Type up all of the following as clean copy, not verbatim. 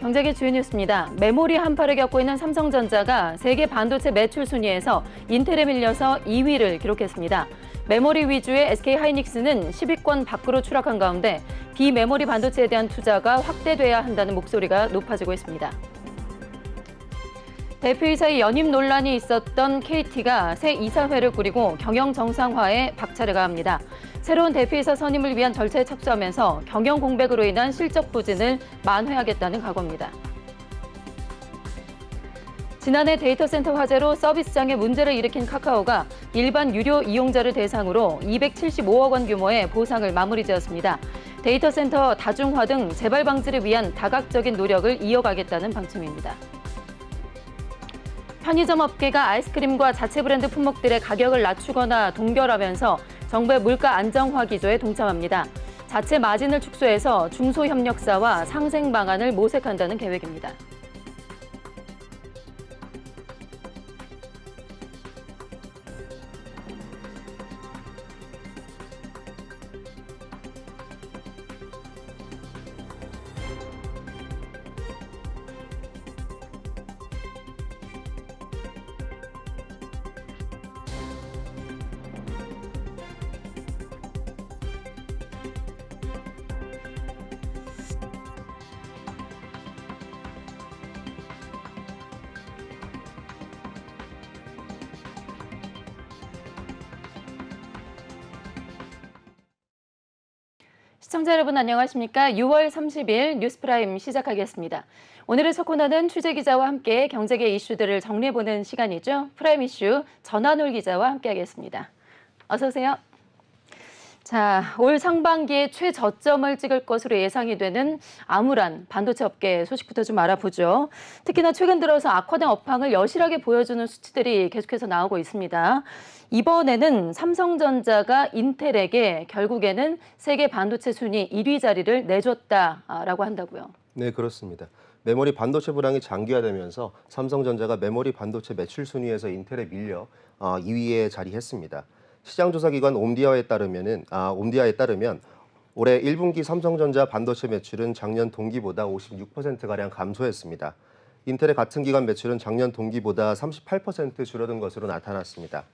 경제계 주요 뉴스입니다. 메모리 한파를 겪고 있는 삼성전자가 세계 반도체 매출 순위에서 인텔에 밀려서 2위를 기록했습니다. 메모리 위주의 SK하이닉스는 10위권 밖으로 추락한 가운데 비메모리 반도체에 대한 투자가 확대돼야 한다는 목소리가 높아지고 있습니다. 대표이사의 연임 논란이 있었던 KT가 새 이사회를 꾸리고 경영 정상화에 박차를 가합니다. 새로운 대표이사 선임을 위한 절차에 착수하면서 경영 공백으로 인한 실적 부진을 만회하겠다는 각오입니다. 지난해 데이터 센터 화재로 서비스장에 문제를 일으킨 카카오가 일반 유료 이용자를 대상으로 275억 원 규모의 보상을 마무리 지었습니다. 데이터 센터 다중화 등 재발 방지를 위한 다각적인 노력을 이어가겠다는 방침입니다. 편의점 업계가 아이스크림과 자체 브랜드 품목들의 가격을 낮추거나 동결하면서 정부의 물가 안정화 기조에 동참합니다. 자체 마진을 축소해서 중소협력사와 상생 방안을 모색한다는 계획입니다. 시청자 여러분 안녕하십니까? 6월 30일 뉴스프라임 시작하겠습니다. 오늘의 첫 코너는 취재기자와 함께 경제계 이슈들을 정리해보는 시간이죠. 프라임 이슈 전한올 기자와 함께하겠습니다. 어서 오세요. 자, 올 상반기에 최저점을 찍을 것으로 예상이 되는 암울한 반도체 업계 소식부터 좀 알아보죠. 특히나 최근 들어서 악화된 업황을 여실하게 보여주는 수치들이 계속해서 나오고 있습니다. 이번에는 삼성전자가 인텔에게 결국에는 세계 반도체 순위 1위 자리를 내줬다라고 한다고요. 네, 그렇습니다. 메모리 반도체 불황이 장기화되면서 삼성전자가 메모리 반도체 매출 순위에서 인텔에 밀려 2위에 자리했습니다. 시장조사기관 옴디아에 따르면 올해 1분기 삼성전자 반도체 매출은 작년 동기보다 56%가량 감소했습니다. 인텔의 같은 기간 매출은 작년 동기보다 38% 줄어든 것으로 나타났습니다.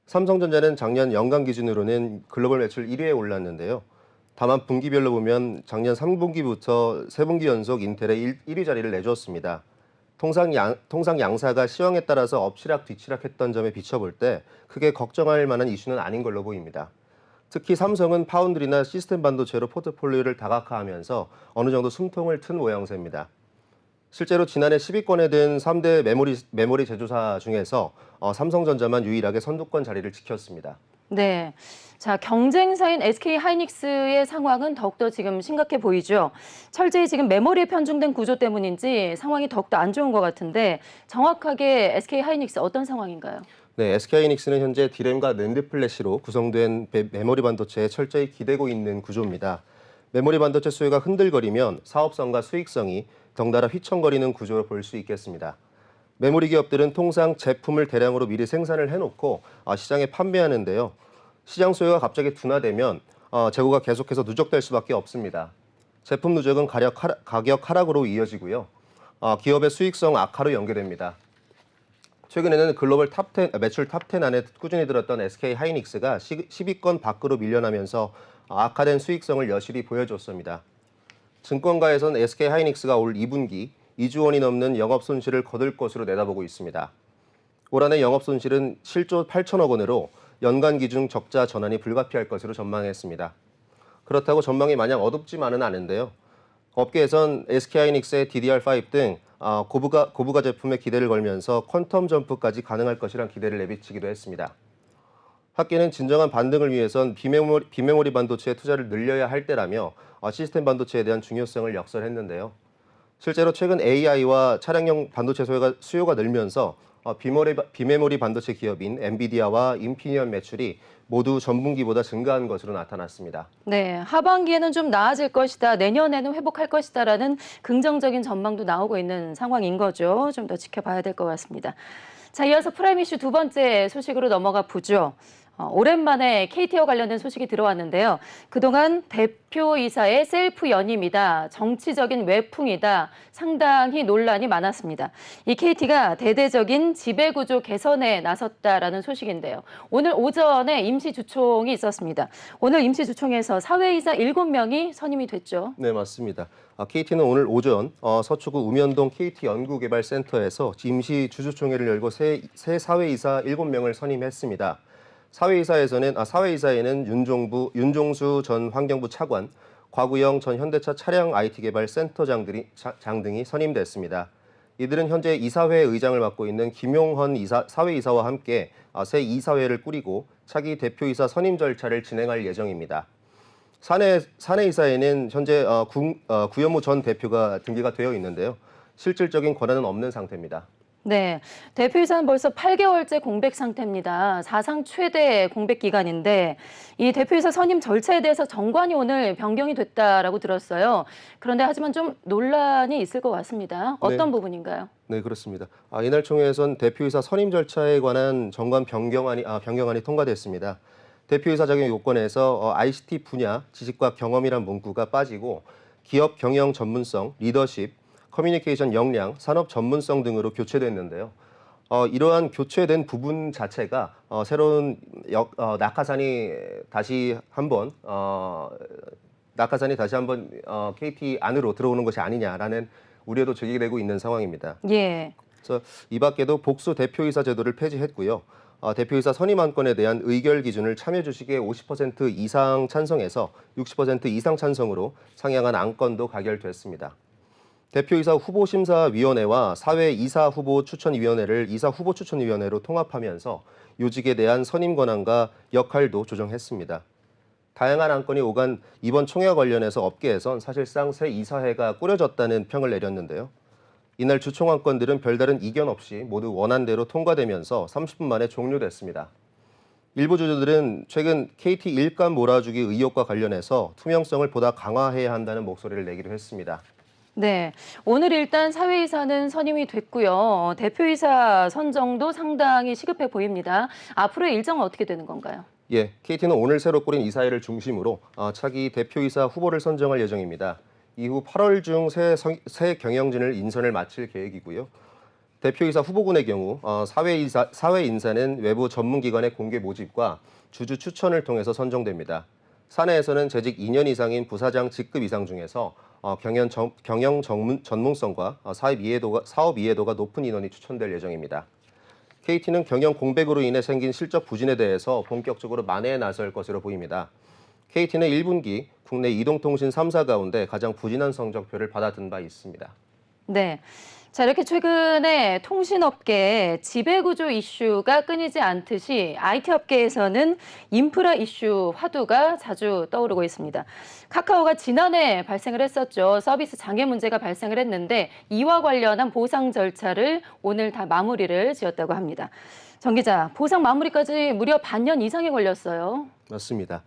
삼성전자는 작년 연간 기준으로는 글로벌 매출 1위에 올랐는데요. 다만 분기별로 보면 작년 3분기부터 3분기 연속 인텔의 1위 자리를 내줬습니다. 통상 양사가 시황에 따라서 엎치락 뒤치락했던 점에 비춰볼 때 크게 걱정할 만한 이슈는 아닌 걸로 보입니다. 특히 삼성은 파운드리나 시스템 반도체로 포트폴리오를 다각화하면서 어느 정도 숨통을 튼 모양새입니다. 실제로 지난해 10위권에 든 3대 메모리 제조사 중에서 삼성전자만 유일하게 선두권 자리를 지켰습니다. 네. 자, 경쟁사인 SK하이닉스의 상황은 더욱더 지금 심각해 보이죠. 철저히 지금 메모리에 편중된 구조 때문인지 상황이 더욱더 안 좋은 것 같은데 정확하게 SK하이닉스 어떤 상황인가요? 네, SK하이닉스는 현재 디램과 낸드 플래시로 구성된 메모리 반도체에 철저히 기대고 있는 구조입니다. 메모리 반도체 수요가 흔들거리면 사업성과 수익성이 덩달아 휘청거리는 구조로 볼 수 있겠습니다. 메모리 기업들은 통상 제품을 대량으로 미리 생산을 해놓고 시장에 판매하는데요. 시장 수요가 갑자기 둔화되면 재고가 계속해서 누적될 수밖에 없습니다. 제품 누적은 가격 하락으로 이어지고요. 기업의 수익성 악화로 연계됩니다. 최근에는 글로벌 매출 탑10 안에 꾸준히 들었던 SK하이닉스가 10위권 밖으로 밀려나면서 악화된 수익성을 여실히 보여줬습니다. 증권가에선 SK하이닉스가 올 2분기 2조 원이 넘는 영업 손실을 거둘 것으로 내다보고 있습니다. 올 한해 영업 손실은 7조 8천억 원으로 연간 기준 적자 전환이 불가피할 것으로 전망했습니다. 그렇다고 전망이 마냥 어둡지만은 않은데요. 업계에선 SK하이닉스의 DDR5 등 고부가 제품에 기대를 걸면서 퀀텀 점프까지 가능할 것이란 기대를 내비치기도 했습니다. 학계는 진정한 반등을 위해선 비메모리 반도체에 투자를 늘려야 할 때라며 시스템 반도체에 대한 중요성을 역설했는데요. 실제로 최근 AI와 차량용 반도체 수요가 늘면서 비메모리 반도체 기업인 엔비디아와 인피니언 매출이 모두 전분기보다 증가한 것으로 나타났습니다. 네, 하반기에는 좀 나아질 것이다, 내년에는 회복할 것이다라는 긍정적인 전망도 나오고 있는 상황인 거죠. 좀 더 지켜봐야 될 것 같습니다. 자, 이어서 프라임 이슈 두 번째 소식으로 넘어가 보죠. 오랜만에 KT와 관련된 소식이 들어왔는데요. 그동안 대표이사의 셀프 연임이다, 정치적인 외풍이다, 상당히 논란이 많았습니다. 이 KT가 대대적인 지배구조 개선에 나섰다라는 소식인데요. 오늘 오전에 임시주총이 있었습니다. 오늘 임시주총에서 사회이사 7명이 선임이 됐죠. 네, 맞습니다. KT는 오늘 오전 서초구 우면동 KT연구개발센터에서 임시 주주총회를 열고 새 사회이사 7명을 선임했습니다. 사회이사에는 윤종수 전 환경부 차관, 곽우영 전 현대차 차량 IT 개발 센터장 등이 선임됐습니다. 이들은 현재 이사회 의장을 맡고 있는 김용헌 사회이사와 함께 새 이사회를 꾸리고 차기 대표이사 선임 절차를 진행할 예정입니다. 사내이사에는 현재 구현무 전 대표가 등기가 되어 있는데요. 실질적인 권한은 없는 상태입니다. 네, 대표이사는 벌써 8개월째 공백 상태입니다. 사상 최대 공백 기간인데 이 대표이사 선임 절차에 대해서 정관이 오늘 변경이 됐다라고 들었어요. 그런데 하지만 좀 논란이 있을 것 같습니다. 어떤 부분인가요? 네, 그렇습니다. 이날 총회에선 대표이사 선임 절차에 관한 정관 변경안이 통과됐습니다. 대표이사 자격 요건에서 ICT 분야 지식과 경험이란 문구가 빠지고 기업 경영 전문성, 리더십, 커뮤니케이션 역량, 산업 전문성 등으로 교체됐는데요. 이러한 교체된 부분 자체가 새로운 낙하산이 다시 한번 KT 안으로 들어오는 것이 아니냐라는 우려도 제기되고 있는 상황입니다. 예. 그래서 이 밖에도 복수 대표이사 제도를 폐지했고요. 대표이사 선임 안건에 대한 의결 기준을 참여 주식의 50% 이상 찬성에서 60% 이상 찬성으로 상향한 안건도 가결됐습니다. 대표이사 후보심사위원회와 사회이사 후보 추천위원회를 이사 후보 추천위원회로 통합하면서 요직에 대한 선임 권한과 역할도 조정했습니다. 다양한 안건이 오간 이번 총회와 관련해서 업계에선 사실상 새 이사회가 꾸려졌다는 평을 내렸는데요. 이날 주총 안건들은 별다른 이견 없이 모두 원안대로 통과되면서 30분 만에 종료됐습니다. 일부 주주들은 최근 KT 일감 몰아주기 의혹과 관련해서 투명성을 보다 강화해야 한다는 목소리를 내기도 했습니다. 네, 오늘 일단 사회이사는 선임이 됐고요. 대표이사 선정도 상당히 시급해 보입니다. 앞으로의 일정은 어떻게 되는 건가요? 예, KT는 오늘 새로 꾸린 이사회를 중심으로 차기 대표이사 후보를 선정할 예정입니다. 이후 8월 중 새 경영진을 인선을 마칠 계획이고요. 대표이사 후보군의 경우 사회 인사는 외부 전문기관의 공개 모집과 주주 추천을 통해서 선정됩니다. 사내에서는 재직 2년 이상인 부사장 직급 이상 중에서 경영 전문성과 사업 이해도가 높은 인원이 추천될 예정입니다. KT는 경영 공백으로 인해 생긴 실적 부진에 대해서 본격적으로 만회에 나설 것으로 보입니다. KT는 1분기 국내 이동통신 3사 가운데 가장 부진한 성적표를 받아든 바 있습니다. 네. 자, 이렇게 최근에 통신업계에 지배구조 이슈가 끊이지 않듯이 IT 업계에서는 인프라 이슈 화두가 자주 떠오르고 있습니다. 카카오가 지난해 발생을 했었죠. 서비스 장애 문제가 발생을 했는데 이와 관련한 보상 절차를 오늘 다 마무리를 지었다고 합니다. 정 기자, 보상 마무리까지 무려 반년 이상이 걸렸어요. 맞습니다.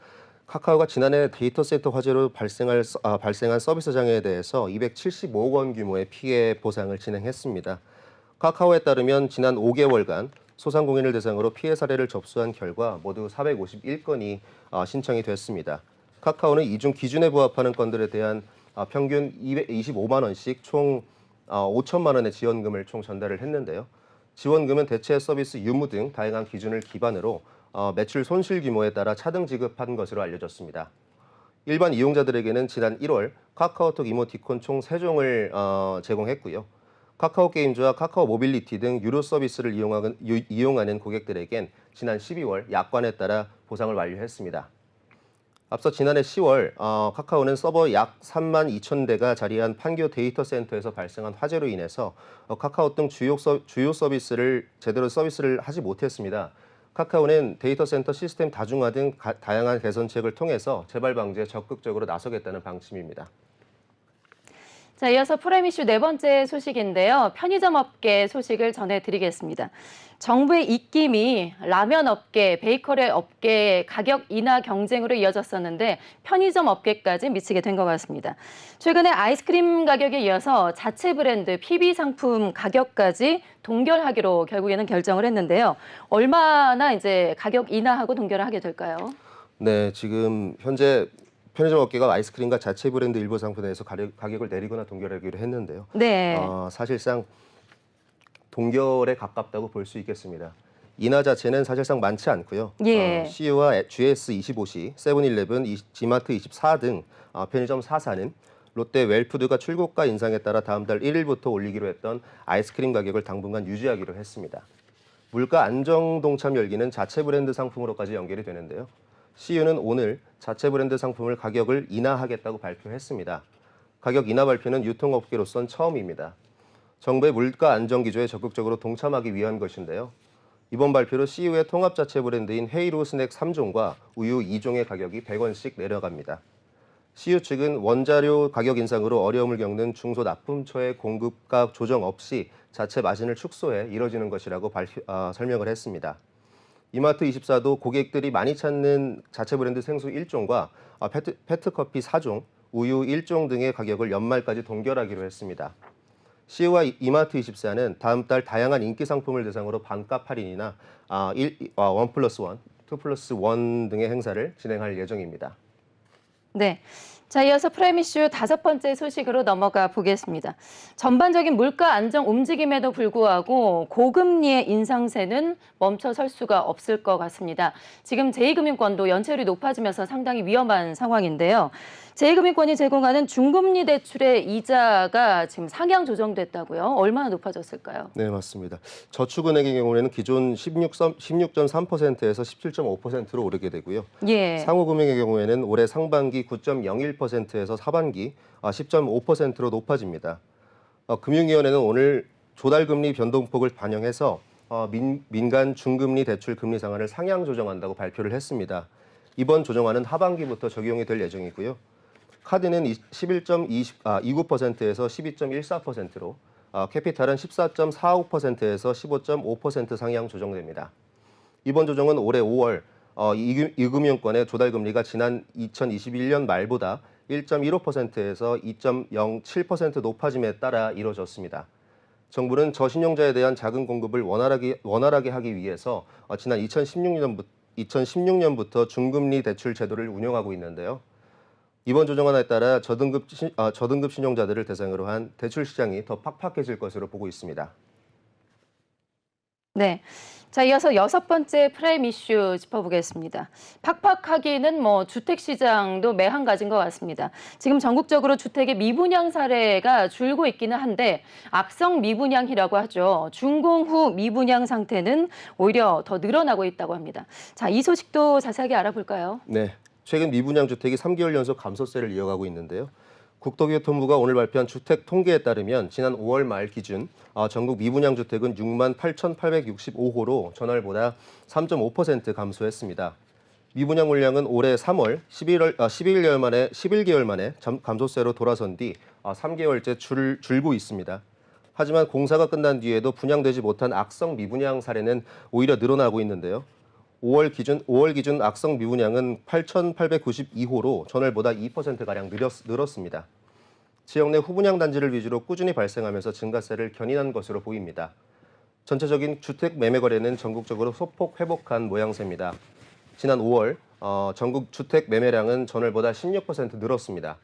카카오가 지난해 데이터 센터 화재로 발생한 서비스 장애에 대해서 275억 원 규모의 피해 보상을 진행했습니다. 카카오에 따르면 지난 5개월간 소상공인을 대상으로 피해 사례를 접수한 결과 모두 451건이 신청이 됐습니다. 카카오는 이중 기준에 부합하는 건들에 대한 평균 225만 원씩 총 5천만 원의 지원금을 총 전달을 했는데요. 지원금은 대체 서비스 유무 등 다양한 기준을 기반으로 매출 손실 규모에 따라 차등 지급한 것으로 알려졌습니다. 일반 이용자들에게는 지난 1월 카카오톡 이모티콘 총 3종을 제공했고요. 카카오 게임즈와 카카오 모빌리티 등 유료 서비스를 이용하는 고객들에겐 지난 12월 약관에 따라 보상을 완료했습니다. 앞서 지난해 10월 카카오는 서버 약 3만 2천 대가 자리한 판교 데이터 센터에서 발생한 화재로 인해서 카카오 등 주요 서비스를 제대로 서비스를 하지 못했습니다. 카카오는 데이터 센터 시스템 다중화 등 다양한 개선책을 통해서 재발 방지에 적극적으로 나서겠다는 방침입니다. 자, 이어서 프라임 이슈 네 번째 소식인데요. 편의점 업계 소식을 전해드리겠습니다. 정부의 입김이 라면 업계, 베이커리 업계의 가격 인하 경쟁으로 이어졌었는데 편의점 업계까지 미치게 된 것 같습니다. 최근에 아이스크림 가격에 이어서 자체 브랜드 PB 상품 가격까지 동결하기로 결국에는 결정을 했는데요. 얼마나 이제 가격 인하하고 동결을 하게 될까요? 네, 지금 현재 편의점 업계가 아이스크림과 자체 브랜드 일부 상품에 대해서 가격을 내리거나 동결하기로 했는데요. 네. 사실상 동결에 가깝다고 볼 수 있겠습니다. 인하 자체는 사실상 많지 않고요. 예. CU와 GS25C, 세븐일레븐, 지마트 24 등 편의점 4사는 롯데 웰푸드가 출고가 인상에 따라 다음 달 1일부터 올리기로 했던 아이스크림 가격을 당분간 유지하기로 했습니다. 물가 안정 동참 열기는 자체 브랜드 상품으로까지 연결이 되는데요. CU는 오늘 자체 브랜드 상품을 가격을 인하하겠다고 발표했습니다. 가격 인하 발표는 유통업계로선 처음입니다. 정부의 물가 안정 기조에 적극적으로 동참하기 위한 것인데요. 이번 발표로 CU의 통합 자체 브랜드인 헤이로 스낵 3종과 우유 2종의 가격이 100원씩 내려갑니다. CU 측은 원자료 가격 인상으로 어려움을 겪는 중소납품처의 공급가 조정 없이 자체 마진을 축소해 이뤄지는 것이라고 설명을 했습니다. 이마트24도 고객들이 많이 찾는 자체 브랜드 생수 1종과 페트커피 4종, 우유 1종 등의 가격을 연말까지 동결하기로 했습니다. CU와 이마트24는 다음 달 다양한 인기 상품을 대상으로 반값 할인이나 1+1, 2+1 등의 행사를 진행할 예정입니다. 네. 자, 이어서 프라임 이슈 다섯 번째 소식으로 넘어가 보겠습니다. 전반적인 물가 안정 움직임에도 불구하고 고금리의 인상세는 멈춰설 수가 없을 것 같습니다. 지금 제2금융권도 연체율이 높아지면서 상당히 위험한 상황인데요. 제2금융권이 제공하는 중금리 대출의 이자가 지금 상향 조정됐다고요? 얼마나 높아졌을까요? 네, 맞습니다. 저축은행의 경우에는 기존 16.3%에서 17.5%로 오르게 되고요. 예. 상호금융의 경우에는 올해 상반기 9.01%에서 하반기 10.5%로 높아집니다. 금융위원회는 오늘 조달금리 변동폭을 반영해서 민간 중금리 대출 금리 상한을 상향 조정한다고 발표를 했습니다. 이번 조정안은 하반기부터 적용이 될 예정이고요. 카드는 11.29%에서 12.14%로 캐피탈은 14.45%에서 15.5% 상향 조정됩니다. 이번 조정은 올해 5월 이금융권의 조달금리가 지난 2021년 말보다 1.15%에서 2.07% 높아짐에 따라 이뤄졌습니다. 정부는 저신용자에 대한 자금 공급을 원활하게 하기 위해서 지난 2016년부터 중금리 대출 제도를 운영하고 있는데요. 이번 조정안에 따라 저등급 신용자들을 대상으로 한 대출 시장이 더 팍팍해질 것으로 보고 있습니다. 네. 자, 이어서 여섯 번째 프라임 이슈 짚어보겠습니다. 팍팍하기는 주택 시장도 매한가지인 것 같습니다. 지금 전국적으로 주택의 미분양 사례가 줄고 있기는 한데 악성 미분양이라고 하죠. 준공 후 미분양 상태는 오히려 더 늘어나고 있다고 합니다. 자, 이 소식도 자세하게 알아볼까요? 네. 최근 미분양 주택이 3개월 연속 감소세를 이어가고 있는데요. 국토교통부가 오늘 발표한 주택 통계에 따르면 지난 5월 말 기준 전국 미분양 주택은 6만 8,865호로 전월보다 3.5% 감소했습니다. 미분양 물량은 올해 3월 11개월 만에 감소세로 돌아선 뒤 3개월째 줄고 있습니다. 하지만 공사가 끝난 뒤에도 분양되지 못한 악성 미분양 사례는 오히려 늘어나고 있는데요. 5월 기준 악성 미분양은 8,892호로 전월보다 2%가량 늘었습니다. 지역 내 후분양 단지를 위주로 꾸준히 발생하면서 증가세를 견인한 것으로 보입니다. 전체적인 주택 매매 거래는 전국적으로 소폭 회복한 모양새입니다. 지난 5월 전국 주택 매매량은 전월보다 16% 늘었습니다.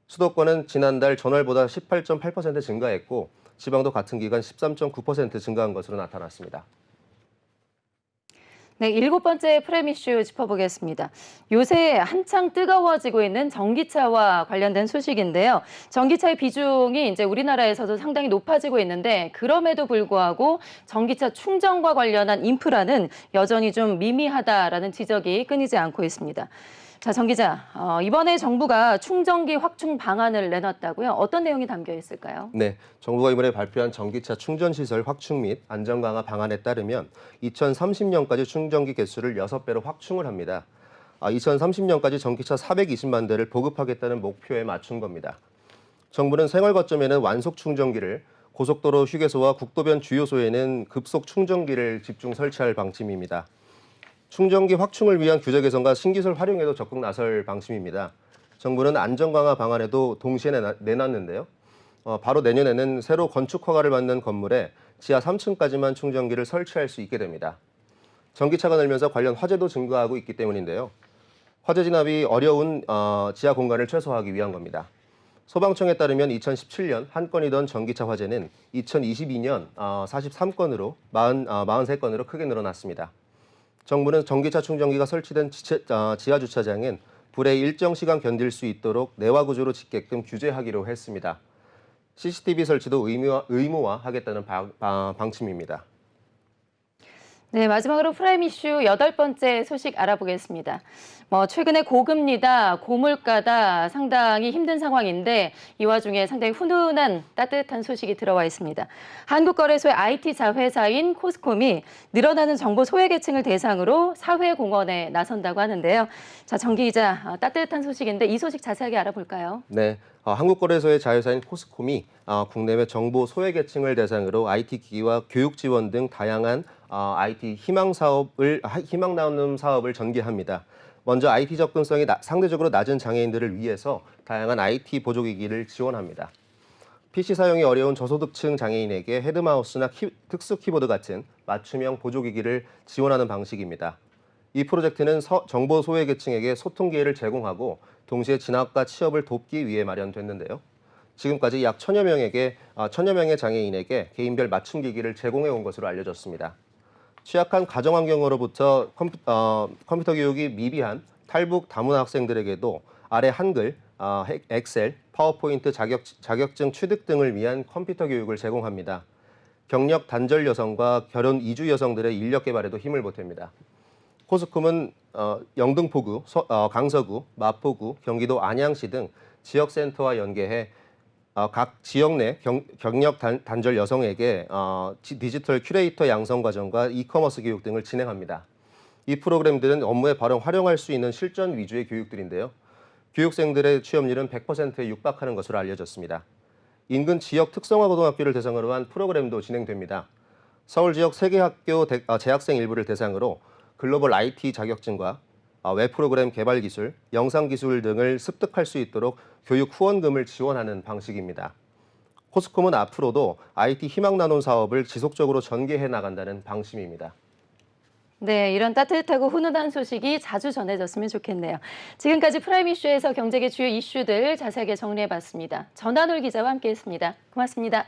수도권은 지난달 전월보다 18.8% 증가했고 지방도 같은 기간 13.9% 증가한 것으로 나타났습니다. 네, 일곱 번째 프라임 이슈 짚어보겠습니다. 요새 한창 뜨거워지고 있는 전기차와 관련된 소식인데요. 전기차의 비중이 이제 우리나라에서도 상당히 높아지고 있는데 그럼에도 불구하고 전기차 충전과 관련한 인프라는 여전히 좀 미미하다라는 지적이 끊이지 않고 있습니다. 자, 정 기자, 이번에 정부가 충전기 확충 방안을 내놨다고요? 어떤 내용이 담겨 있을까요? 네, 정부가 이번에 발표한 전기차 충전시설 확충 및 안전 강화 방안에 따르면 2030년까지 충전기 개수를 6배로 확충을 합니다. 2030년까지 전기차 420만 대를 보급하겠다는 목표에 맞춘 겁니다. 정부는 생활 거점에는 완속 충전기를, 고속도로 휴게소와 국도변 주요소에는 급속 충전기를 집중 설치할 방침입니다. 충전기 확충을 위한 규제 개선과 신기술 활용에도 적극 나설 방침입니다. 정부는 안전 강화 방안에도 동시에 내놨는데요. 바로 내년에는 새로 건축 허가를 받는 건물에 지하 3층까지만 충전기를 설치할 수 있게 됩니다. 전기차가 늘면서 관련 화재도 증가하고 있기 때문인데요. 화재 진압이 어려운 지하 공간을 최소화하기 위한 겁니다. 소방청에 따르면 2017년 한 건이던 전기차 화재는 2022년 43건으로 43건으로 크게 늘어났습니다. 정부는 전기차 충전기가 설치된 지하 주차장은 불에 일정 시간 견딜 수 있도록 내화 구조로 짓게끔 규제하기로 했습니다. CCTV 설치도 의무화하겠다는 방침입니다. 네, 마지막으로 프라임 이슈 8번째 소식 알아보겠습니다. 최근에 고금리다, 고물가다 상당히 힘든 상황인데 이 와중에 상당히 훈훈한 따뜻한 소식이 들어와 있습니다. 한국거래소의 IT 자회사인 코스콤이 늘어나는 정보 소외계층을 대상으로 사회공헌에 나선다고 하는데요. 자, 정기 기자, 따뜻한 소식인데 이 소식 자세하게 알아볼까요? 네, 한국거래소의 자회사인 코스콤이 국내외 정보 소외계층을 대상으로 IT 기기와 교육 지원 등 다양한 IT 희망 나눔 사업을 전개합니다. 먼저 IT 접근성이 상대적으로 낮은 장애인들을 위해서 다양한 IT 보조기기를 지원합니다. PC 사용이 어려운 저소득층 장애인에게 헤드마우스나 특수 키보드 같은 맞춤형 보조기기를 지원하는 방식입니다. 이 프로젝트는 정보 소외계층에게 소통 기회를 제공하고 동시에 진학과 취업을 돕기 위해 마련됐는데요. 지금까지 약 1000여 명의 장애인에게 개인별 맞춤 기기를 제공해 온 것으로 알려졌습니다. 취약한 가정 환경으로부터 컴퓨터 교육이 미비한 탈북 다문화 학생들에게도 아래 한글, 엑셀, 파워포인트 자격증 취득 등을 위한 컴퓨터 교육을 제공합니다. 경력 단절 여성과 결혼 이주 여성들의 인력 개발에도 힘을 보탭니다. 코스콤은 영등포구, 강서구, 마포구, 경기도 안양시 등 지역센터와 연계해 각 지역 내 경력 단절 여성에게 디지털 큐레이터 양성 과정과 이커머스 교육 등을 진행합니다. 이 프로그램들은 업무에 바로 활용할 수 있는 실전 위주의 교육들인데요. 교육생들의 취업률은 100%에 육박하는 것으로 알려졌습니다. 인근 지역 특성화 고등학교를 대상으로 한 프로그램도 진행됩니다. 서울 지역 3개 학교 재학생 일부를 대상으로 글로벌 IT 자격증과 웹 프로그램 개발 기술, 영상 기술 등을 습득할 수 있도록 교육 후원금을 지원하는 방식입니다. 코스콤은 앞으로도 IT 희망 나눔 사업을 지속적으로 전개해 나간다는 방침입니다. 네, 이런 따뜻하고 훈훈한 소식이 자주 전해졌으면 좋겠네요. 지금까지 프라임 이슈에서 경제계 주요 이슈들 자세하게 정리해봤습니다. 전한울 기자와 함께했습니다. 고맙습니다.